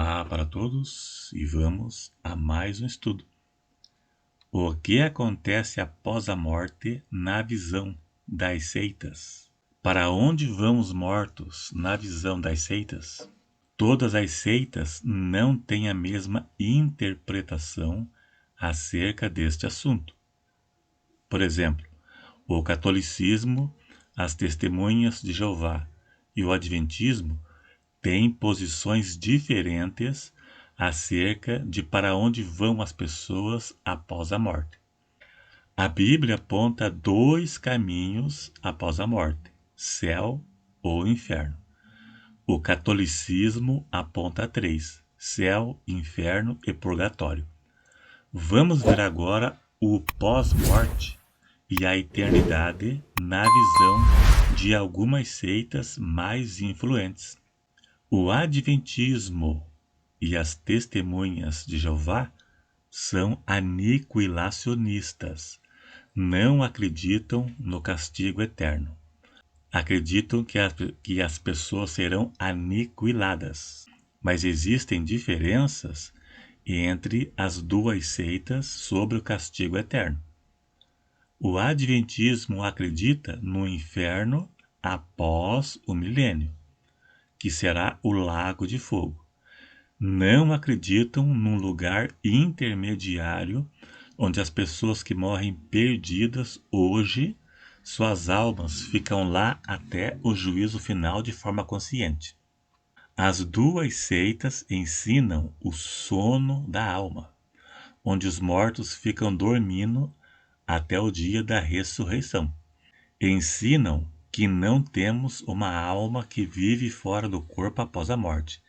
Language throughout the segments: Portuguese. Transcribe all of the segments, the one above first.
Olá para todos e vamos a mais um estudo. O que acontece após a morte na visão das seitas? Para onde vão os mortos na visão das seitas? Todas as seitas não têm a mesma interpretação acerca deste assunto. Por exemplo, o catolicismo, as testemunhas de Jeová e o adventismo têm posições diferentes acerca de para onde vão as pessoas após a morte. A Bíblia aponta dois caminhos após a morte: céu ou inferno. O catolicismo aponta três: céu, inferno e purgatório. Vamos ver agora o pós-morte e a eternidade na visão de algumas seitas mais influentes. O adventismo e as testemunhas de Jeová são aniquilacionistas. Não acreditam no castigo eterno. Acreditam que as pessoas serão aniquiladas. Mas existem diferenças entre as duas seitas sobre o castigo eterno. O adventismo acredita no inferno após o milênio, que será o lago de fogo. Não acreditam num lugar intermediário onde as pessoas que morrem perdidas hoje, suas almas ficam lá até o juízo final de forma consciente. As duas seitas ensinam o sono da alma, onde os mortos ficam dormindo até o dia da ressurreição. Ensinam que não temos uma alma que vive fora do corpo após a morte.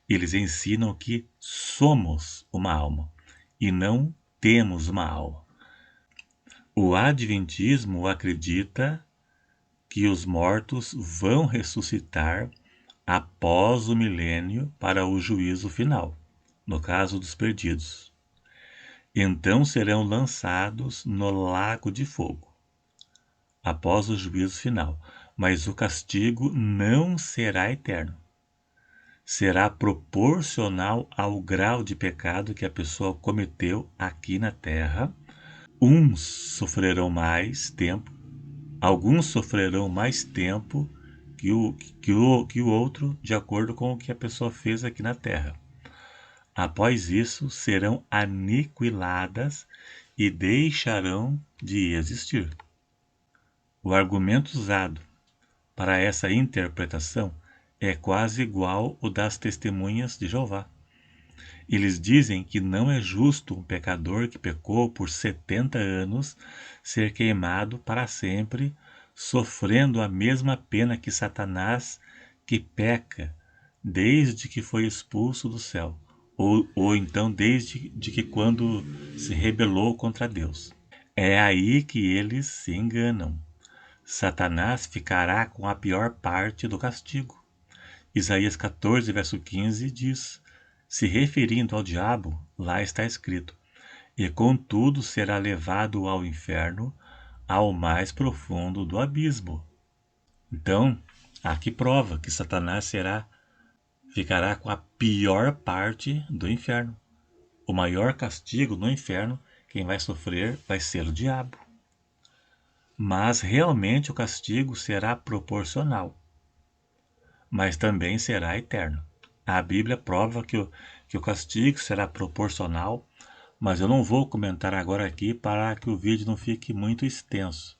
Eles ensinam que somos uma alma e não temos uma alma. O adventismo acredita que os mortos vão ressuscitar após o milênio para o juízo final, no caso dos perdidos. Então serão lançados no lago de fogo após o juízo final, mas o castigo não será eterno. Será proporcional ao grau de pecado que a pessoa cometeu aqui na Terra. Uns sofrerão mais tempo, alguns sofrerão mais tempo que o outro, de acordo com o que a pessoa fez aqui na Terra. Após isso, serão aniquiladas e deixarão de existir. O argumento usado para essa interpretação é quase igual ao das testemunhas de Jeová. Eles dizem que não é justo um pecador que pecou por 70 anos ser queimado para sempre, sofrendo a mesma pena que Satanás, que peca desde que foi expulso do céu, ou então desde que quando se rebelou contra Deus. É aí que eles se enganam. Satanás ficará com a pior parte do castigo. Isaías 14, verso 15 diz, se referindo ao diabo, lá está escrito, e contudo será levado ao inferno, ao mais profundo do abismo. Então, aqui prova que Satanás ficará com a pior parte do inferno. O maior castigo no inferno, quem vai sofrer vai ser o diabo. Mas realmente o castigo será proporcional, mas também será eterno. A Bíblia prova que o castigo será proporcional, mas eu não vou comentar agora aqui para que o vídeo não fique muito extenso.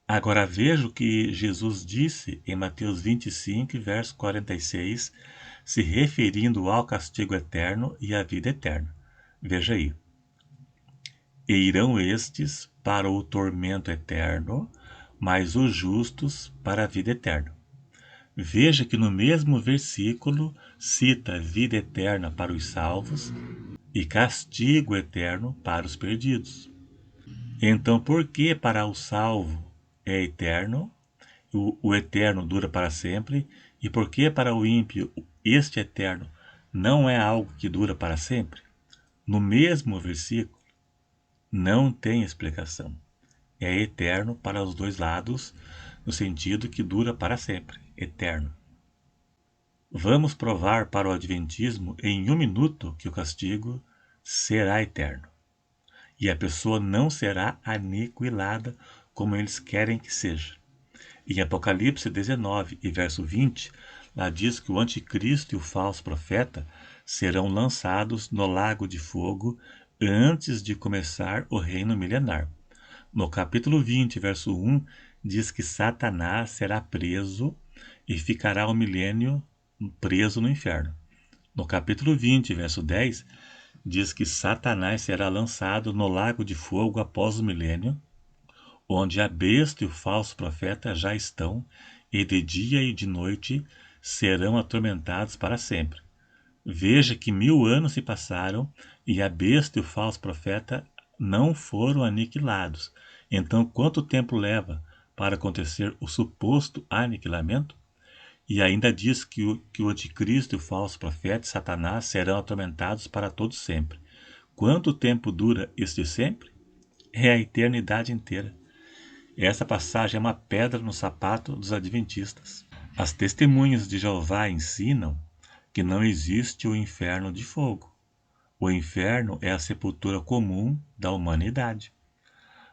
Agora veja o que Jesus disse em Mateus 25, verso 46, se referindo ao castigo eterno e à vida eterna. Veja aí. E irão estes para o tormento eterno, mas os justos para a vida eterna. Veja que no mesmo versículo cita vida eterna para os salvos e castigo eterno para os perdidos. Então, por que para o salvo é eterno, o eterno dura para sempre, e por que para o ímpio este eterno não é algo que dura para sempre? No mesmo versículo, não tem explicação. É eterno para os dois lados, no sentido que dura para sempre, eterno. Vamos provar para o Adventismo em 1 minuto que o castigo será eterno. E a pessoa não será aniquilada como eles querem que seja. Em Apocalipse 19 e verso 20, lá diz que o anticristo e o falso profeta serão lançados no lago de fogo antes de começar o reino milenar. No capítulo 20, verso 1, diz que Satanás será preso e ficará um milênio preso no inferno. No capítulo 20, verso 10, diz que Satanás será lançado no lago de fogo após o milênio, onde a besta e o falso profeta já estão, e de dia e de noite serão atormentados para sempre. Veja que 1000 anos se passaram e a besta e o falso profeta não foram aniquilados. Então, quanto tempo leva para acontecer o suposto aniquilamento? E ainda diz que o anticristo e o falso profeta, Satanás, serão atormentados para todo sempre. Quanto tempo dura este sempre? É a eternidade inteira. Essa passagem é uma pedra no sapato dos adventistas. As testemunhas de Jeová ensinam que não existe o inferno de fogo. O inferno é a sepultura comum da humanidade.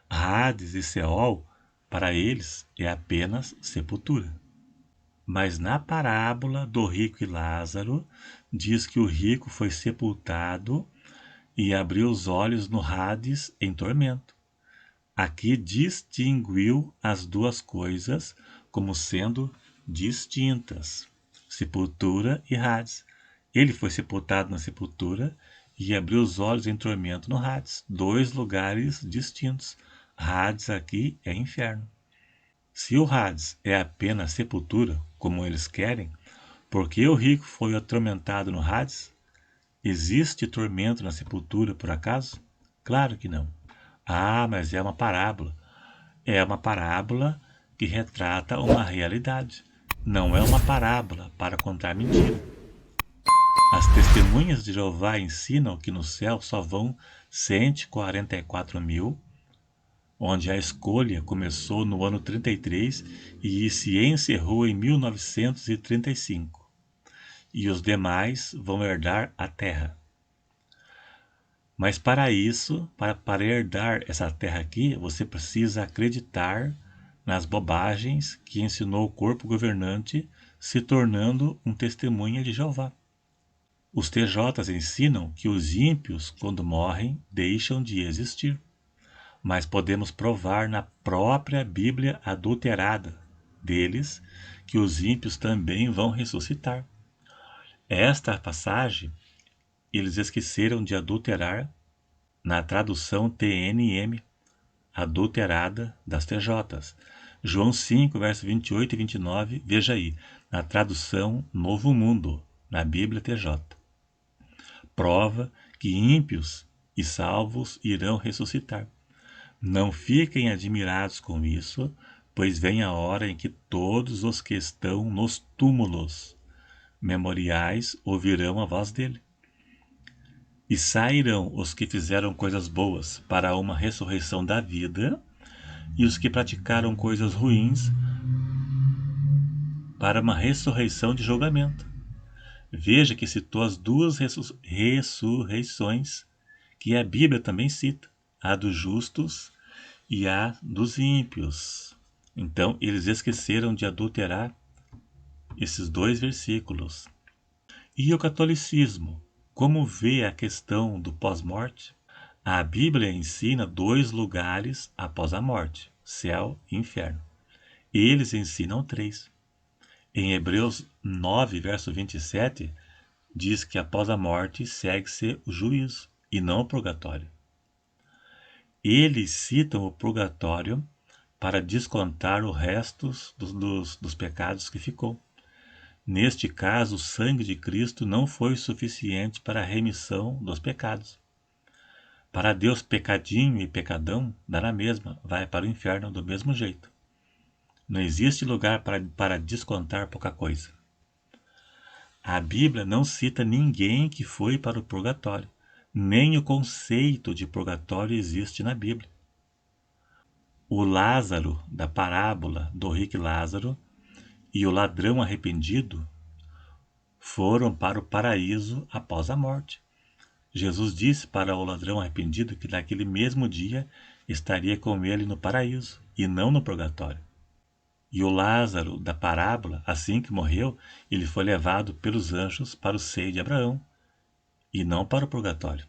Hades e Seol, para eles, é apenas sepultura. Mas na parábola do rico e Lázaro, diz que o rico foi sepultado e abriu os olhos no Hades em tormento. Aqui distinguiu as duas coisas como sendo distintas, sepultura e Hades. Ele foi sepultado na sepultura e abriu os olhos em tormento no Hades, dois lugares distintos. Hades aqui é inferno. Se o Hades é apenas sepultura, como eles querem, por que o rico foi atormentado no Hades? Existe tormento na sepultura, por acaso? Claro que não. Ah, mas é uma parábola. É uma parábola que retrata uma realidade. Não é uma parábola para contar mentira. As testemunhas de Jeová ensinam que no céu só vão 144 mil, onde a escolha começou no ano 33 e se encerrou em 1935. E os demais vão herdar a terra. Mas para isso, para herdar essa terra aqui, você precisa acreditar nas bobagens que ensinou o corpo governante, se tornando um testemunha de Jeová. Os TJs ensinam que os ímpios, quando morrem, deixam de existir. Mas podemos provar na própria Bíblia adulterada deles que os ímpios também vão ressuscitar. Esta passagem eles esqueceram de adulterar na tradução TNM, adulterada das TJs. João 5, verso 28 e 29, veja aí, na tradução Novo Mundo, na Bíblia TJ. Prova que ímpios e salvos irão ressuscitar. Não fiquem admirados com isso, pois vem a hora em que todos os que estão nos túmulos memoriais ouvirão a voz dele. E sairão os que fizeram coisas boas para uma ressurreição da vida, e os que praticaram coisas ruins para uma ressurreição de julgamento. Veja que citou as duas ressurreições que a Bíblia também cita, a dos justos e a dos ímpios. Então, eles esqueceram de adulterar esses dois versículos. E o catolicismo, como vê a questão do pós-morte? A Bíblia ensina dois lugares após a morte, céu e inferno. Eles ensinam três. Em Hebreus 9, verso 27, diz que após a morte segue-se o juízo e não o purgatório. Eles citam o purgatório para descontar o resto dos pecados que ficou. Neste caso, o sangue de Cristo não foi suficiente para a remissão dos pecados. Para Deus, pecadinho e pecadão dá na mesma, vai para o inferno do mesmo jeito. Não existe lugar para descontar pouca coisa. A Bíblia não cita ninguém que foi para o purgatório. Nem o conceito de purgatório existe na Bíblia. O Lázaro, da parábola do rico Lázaro, e o ladrão arrependido, foram para o paraíso após a morte. Jesus disse para o ladrão arrependido que naquele mesmo dia estaria com ele no paraíso e não no purgatório. E o Lázaro da parábola, assim que morreu, ele foi levado pelos anjos para o seio de Abraão e não para o purgatório.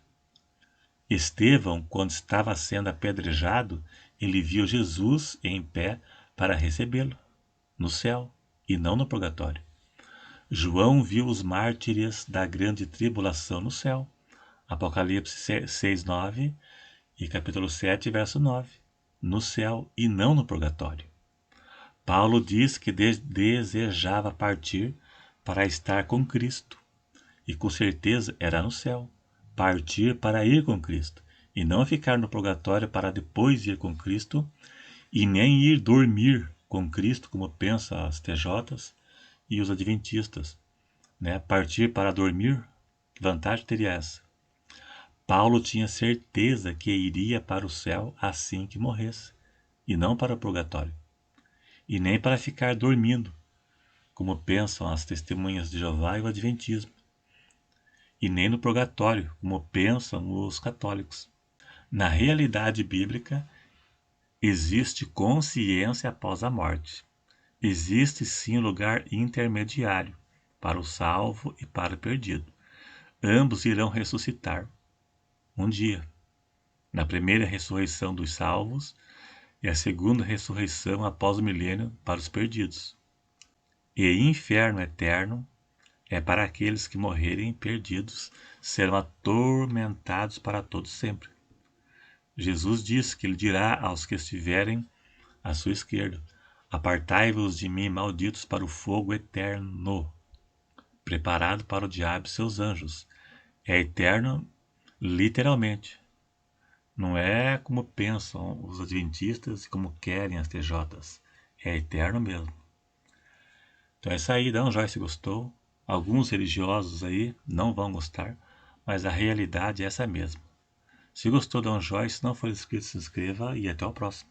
Estevão, quando estava sendo apedrejado, ele viu Jesus em pé para recebê-lo no céu e não no purgatório. João viu os mártires da grande tribulação no céu. Apocalipse 6, 9 e capítulo 7, verso 9. No céu e não no purgatório. Paulo diz que desejava partir para estar com Cristo. E com certeza era no céu. Partir para ir com Cristo. E não ficar no purgatório para depois ir com Cristo. E nem ir dormir com Cristo, como pensam as TJs e os adventistas. Partir para dormir, que vantagem teria essa? Paulo tinha certeza que iria para o céu assim que morresse, e não para o purgatório, e nem para ficar dormindo, como pensam as testemunhas de Jeová e o adventismo, e nem no purgatório, como pensam os católicos. Na realidade bíblica, existe consciência após a morte. Existe sim um lugar intermediário, para o salvo e para o perdido. Ambos irão ressuscitar um dia, na primeira ressurreição dos salvos e a segunda ressurreição após o milênio para os perdidos. E inferno eterno é para aqueles que morrerem perdidos, serão atormentados para todo sempre. Jesus diz que ele dirá aos que estiverem à sua esquerda: apartai-vos de mim, malditos, para o fogo eterno, preparado para o diabo e seus anjos. É eterno, literalmente. Não é como pensam os adventistas e como querem as TJs. É eterno mesmo. Então é isso aí, dá um joinha se gostou. Alguns religiosos aí não vão gostar, mas a realidade é essa mesmo. Se gostou, dá um joinha. Se não for inscrito, se inscreva e até o próximo.